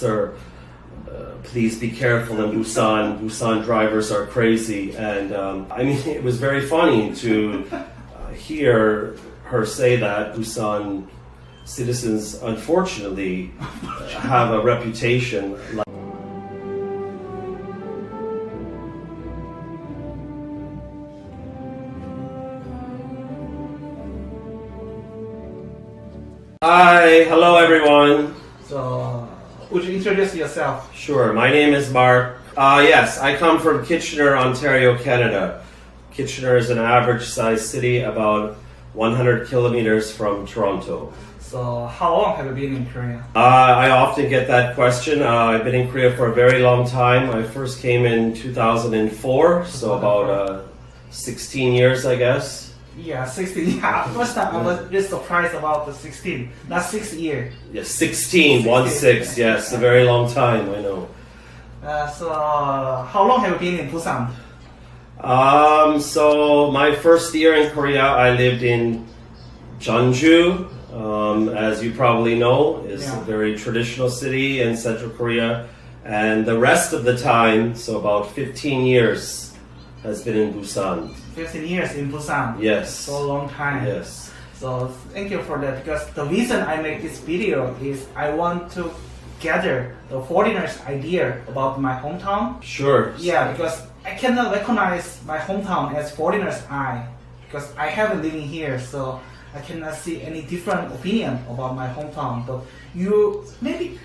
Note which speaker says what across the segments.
Speaker 1: "Sir, please be careful in Busan. Busan drivers are crazy." And I mean, it was very funny to hear her say that. Busan citizens, unfortunately, have a reputation. Hi, hello everyone.
Speaker 2: So, would you introduce yourself?
Speaker 1: Sure, my name is Mark. Yes, I come from Kitchener, Ontario, Canada. Kitchener is an average-sized city about 100 kilometers from Toronto.
Speaker 2: So, how long have you been in Korea?
Speaker 1: I often get that question. I've been in Korea for a very long time. I first came in 2004, so about 16 years, I guess.
Speaker 2: Yeah, 16. Yeah, first time I was just surprised about the 16, not 6 years.
Speaker 1: Yes, 16, 1-6, yes, a very long time, I know.
Speaker 2: So, how long have you been in Busan?
Speaker 1: So my first year in Korea, I lived in Jeonju. As you probably know, is a very traditional city in Central Korea. And the rest of the time, so about 15 years, has been in Busan.
Speaker 2: 15 years in Busan.
Speaker 1: Yes.
Speaker 2: So long time.
Speaker 1: Yes.
Speaker 2: So thank you for that, because the reason I make this video is I want to gather the foreigners' idea about my hometown.
Speaker 1: Sure.
Speaker 2: Yeah, because I cannot recognize my hometown as foreigner's eye, because I haven't living here, so I cannot see any different opinion about my hometown. But you maybe,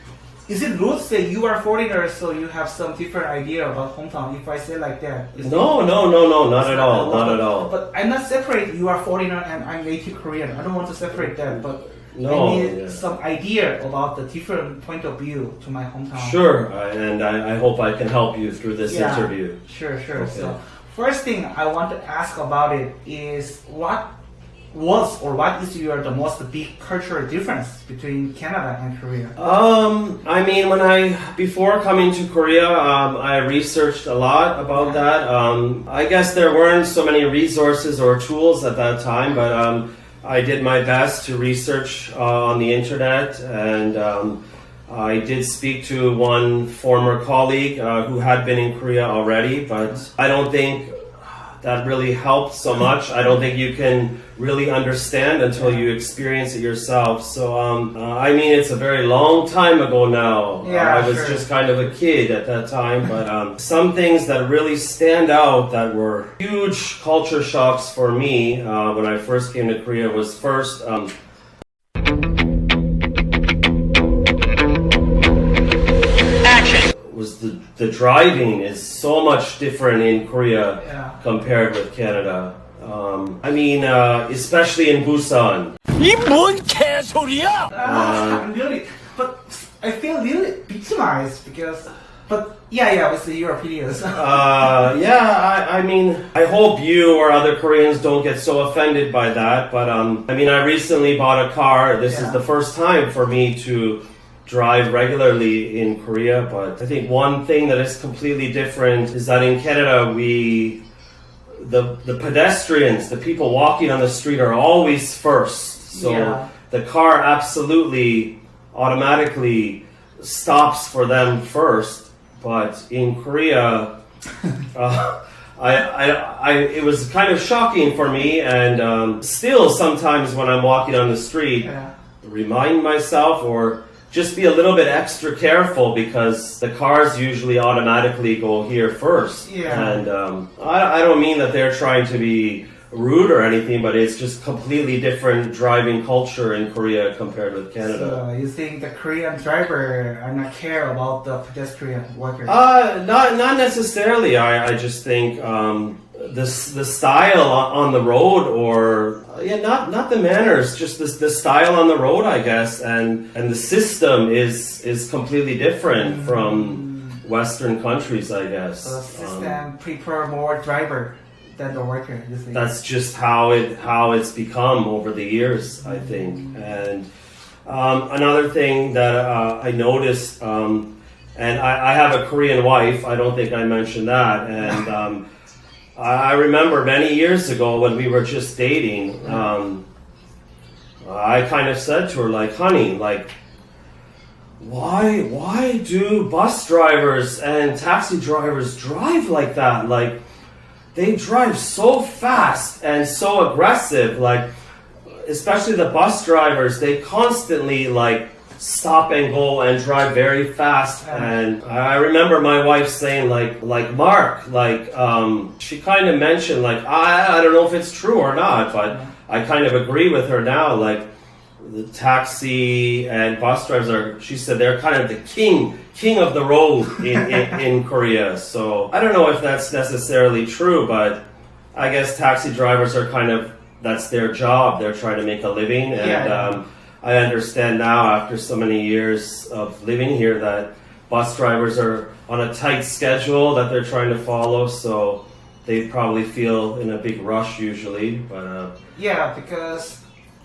Speaker 2: is it rude to say you are foreigner, so you have some different idea about hometown? If I say like that,
Speaker 1: No, not at all, not at all.
Speaker 2: But I'm not separate. You are foreigner and I'm native Korean. I don't want to separate that, but
Speaker 1: No,
Speaker 2: I need
Speaker 1: yeah.
Speaker 2: some idea about the different point of view to my hometown.
Speaker 1: Sure, and I hope I can help you through this interview.
Speaker 2: Sure.
Speaker 1: Okay.
Speaker 2: So first thing I want to ask about it is what is the most big cultural difference between Canada and Korea?
Speaker 1: I mean, before coming to Korea, I researched a lot about that. I guess there weren't so many resources or tools at that time, but I did my best to research on the internet, and I did speak to one former colleague who had been in Korea already, but I don't think that really helped so much. I don't think you can really understand until you experience it yourself. So, I mean, it's a very long time ago now. I was just kind of a kid at that time, but some things that really stand out that were huge culture shocks for me when I first came to Korea was first, was the driving is so much different in Korea compared with Canada. I mean, especially in Busan.
Speaker 2: I'm really, but I feel really victimized because, but obviously your opinions.
Speaker 1: I mean, I hope you or other Koreans don't get so offended by that, but I mean, I recently bought a car. This is the first time for me to drive regularly in Korea, but I think one thing that is completely different is that in Canada, the pedestrians, the people walking on the street are always first. So the car absolutely automatically stops for them first. But in Korea, it was kind of shocking for me, and still sometimes when I'm walking on the street, remind myself or just be a little bit extra careful because the cars usually automatically go here first. And I don't mean that they're trying to be rude or anything, but it's just completely different driving culture in Korea compared with Canada.
Speaker 2: So you think the Korean driver are not care about the pedestrian worker?
Speaker 1: Not necessarily. I just think the style on the road, or not the manners, just the style on the road, I guess, and the system is completely different from Western countries, I guess.
Speaker 2: So the system prefer more driver than the worker. You think?
Speaker 1: That's just how it's become over the years, I think. And another thing that I noticed, and I have a Korean wife. I don't think I mentioned that, and. I remember many years ago when we were just dating, I kind of said to her, like, honey, like, why do bus drivers and taxi drivers drive like that? Like, they drive so fast and so aggressive. Like, especially the bus drivers, they constantly like stop and go and drive very fast. And I remember my wife saying like Mark, like she kind of mentioned, like, I don't know if it's true or not, but I kind of agree with her now. Like, the taxi and bus drivers are, she said, they're kind of the king of the road in Korea. So I don't know if that's necessarily true, but I guess taxi drivers are kind of, that's their job. They're trying to make a living. And I understand now, after so many years of living here, that bus drivers are on a tight schedule that they're trying to follow. So they probably feel in a big rush usually. But
Speaker 2: Yeah, because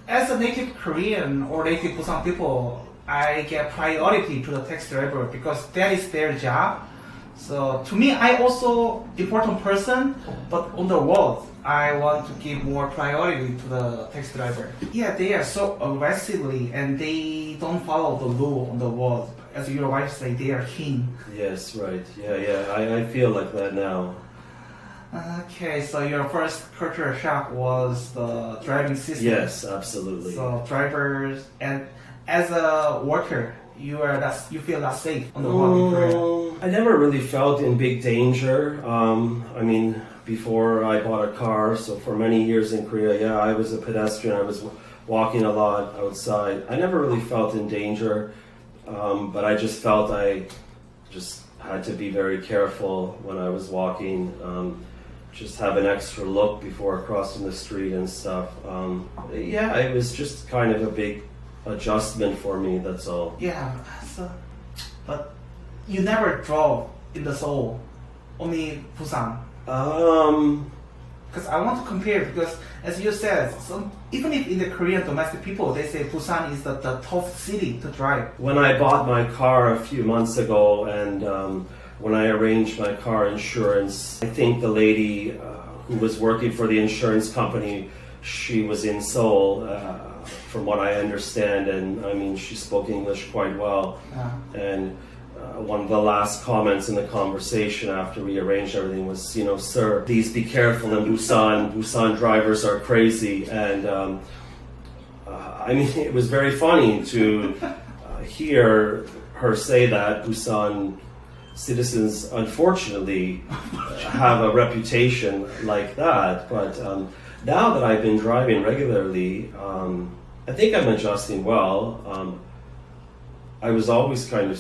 Speaker 2: as a native Korean or native Busan people, I get priority to the taxi driver because that is their job. So to me, I also important person, but on the world, I want to give more priority to the taxi driver. Yeah, they are so aggressively and they don't follow the law on the world. As your wife say, they are king.
Speaker 1: yes, right. Yeah. I feel like that now.
Speaker 2: Okay, so your first cultural shock was the driving system.
Speaker 1: Yes, absolutely.
Speaker 2: So drivers and as a worker, you feel not safe on the road in Korea.
Speaker 1: I never really felt in big danger. I mean, before I bought a car, so for many years in Korea, yeah, I was a pedestrian. I was walking a lot outside. I never really felt in danger, but I just felt I just had to be very careful when I was walking. Just have an extra look before crossing the street and stuff. Yeah, it was just kind of a big adjustment for me, that's all.
Speaker 2: Yeah, so, but you never drove in the Seoul, only Busan. Because I want to compare, because as you said, even if in the Korean domestic people, they say Busan is the tough city to drive.
Speaker 1: When I bought my car a few months ago and when I arranged my car insurance, I think the lady who was working for the insurance company, she was in Seoul, from what I understand, and I mean, she spoke English quite well. And one of the last comments in the conversation after we arranged everything was, you know, sir, please be careful in Busan. Busan drivers are crazy. And I mean, it was very funny to hear her say that. Busan citizens, unfortunately, have a reputation like that. But now that I've been driving regularly, I think I'm adjusting well. I was always kind of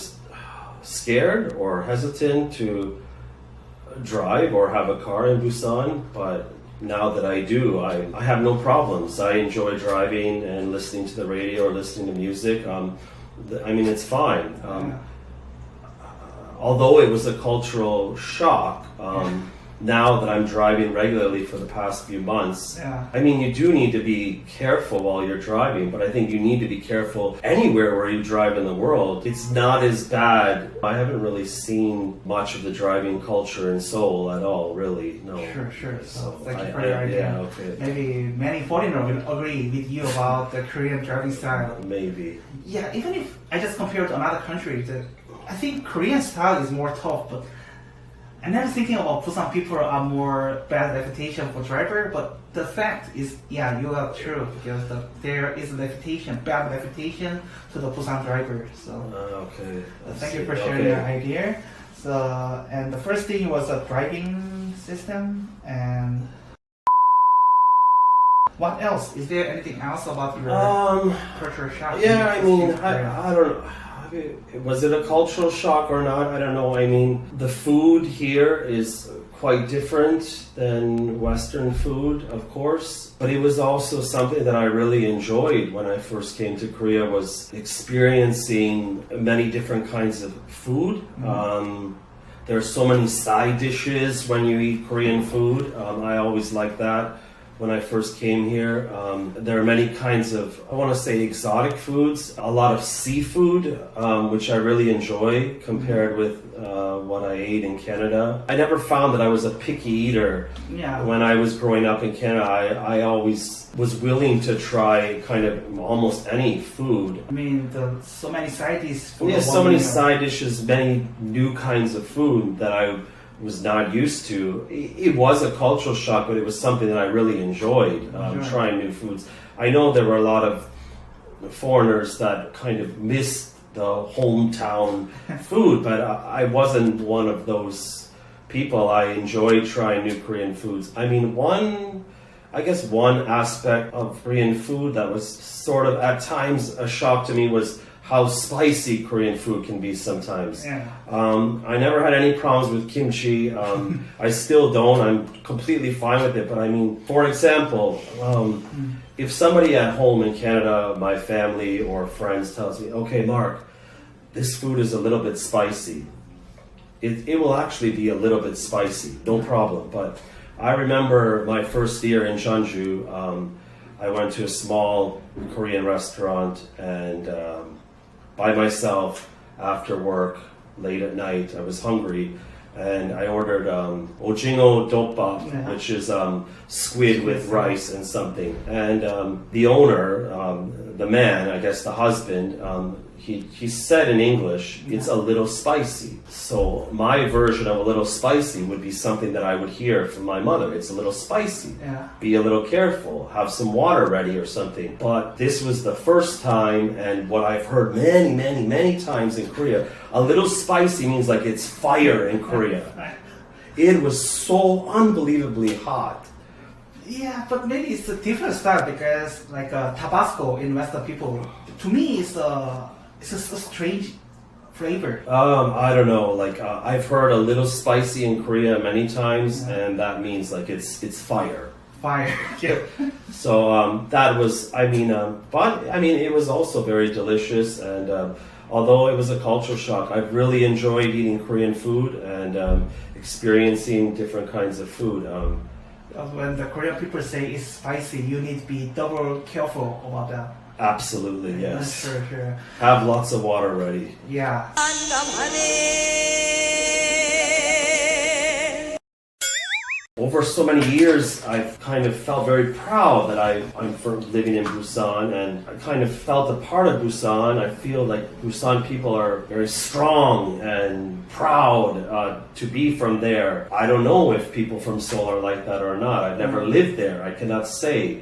Speaker 1: scared or hesitant to drive or have a car in Busan, but now that I do, I have no problems. I enjoy driving and listening to the radio or listening to music. I mean, it's fine. Although it was a cultural shock, now that I'm driving regularly for the past few months, I mean, you do need to be careful while you're driving, but I think you need to be careful anywhere where you drive in the world. It's not as bad. I haven't really seen much of the driving culture in Seoul at all, really. No.
Speaker 2: Sure. So thank you for your idea.
Speaker 1: Yeah, okay.
Speaker 2: Maybe many foreigners will agree with you about the Korean driving style.
Speaker 1: Maybe.
Speaker 2: Yeah, even if I just compare to another country, I think Korean style is more tough, but I'm never thinking about Busan people are more bad reputation for driver, but the fact is, yeah, you are true, because there is a bad reputation to the Busan driver. So
Speaker 1: okay.
Speaker 2: Thank you for sharing your idea. So, and the first thing was a driving system, and what else? Is there anything else about your cultural shock?
Speaker 1: Yeah, I mean, I don't know. Was it a cultural shock or not? I don't know. I mean, the food here is quite different than Western food, of course. But it was also something that I really enjoyed when I first came to Korea, was experiencing many different kinds of food. There are so many side dishes when you eat Korean food. I always like that. when I first came here. There are many kinds of, I want to say, exotic foods, a lot of seafood, which I really enjoy compared with what I ate in Canada. I never found that I was a picky eater.
Speaker 2: Yeah.
Speaker 1: When I was growing up in Canada, I always was willing to try kind of almost any food.
Speaker 2: I mean, so many side dishes. for
Speaker 1: Yeah,
Speaker 2: one
Speaker 1: so many
Speaker 2: meal.
Speaker 1: side dishes, many new kinds of food that I was not used to. It was a cultural shock, but it was something that I really enjoyed,
Speaker 2: Sure.
Speaker 1: trying new foods. I know there were a lot of foreigners that kind of missed the hometown food, but I wasn't one of those people. I enjoyed trying new Korean foods. I mean, I guess one aspect of Korean food that was sort of at times a shock to me was how spicy Korean food can be sometimes.
Speaker 2: Yeah.
Speaker 1: I never had any problems with kimchi. I still don't. I'm completely fine with it. But I mean, for example, if somebody at home in Canada, my family or friends tells me, okay, Mark, this food is a little bit spicy. It will actually be a little bit spicy, no problem. But I remember my first year in Jeonju, I went to a small Korean restaurant and by myself after work late at night. I was hungry and I ordered ojingo dokbap,
Speaker 2: Yeah.
Speaker 1: which is squid with rice and something. And the owner, the man, I guess the husband, he said in English, it's a little spicy. So my version of a little spicy would be something that I would hear from my mother. It's a little spicy.
Speaker 2: Yeah.
Speaker 1: Be a little careful. Have some water ready or something. But this was the first time, and what I've heard many, many, many times in Korea, a little spicy means like it's fire in Korea. It was so unbelievably hot.
Speaker 2: Yeah, but maybe it's a different style because like Tabasco in Western people, to me it's a strange flavor.
Speaker 1: I don't know. Like I've heard a little spicy in Korea many times, and that means like it's fire.
Speaker 2: Fire. Yeah.
Speaker 1: So that was, I mean, but I mean, it was also very delicious. And although it was a cultural shock, I've really enjoyed eating Korean food and experiencing different kinds of food.
Speaker 2: When the Korean people say it's spicy, you need to be double careful about that.
Speaker 1: Absolutely, yes.
Speaker 2: Sure, sure.
Speaker 1: Have lots of water ready.
Speaker 2: Yeah.
Speaker 1: Over so many years, I've kind of felt very proud that I'm living in Busan, and I kind of felt a part of Busan. I feel like Busan people are very strong and proud to be from there. I don't know if people from Seoul are like that or not. I've never lived there. I cannot say.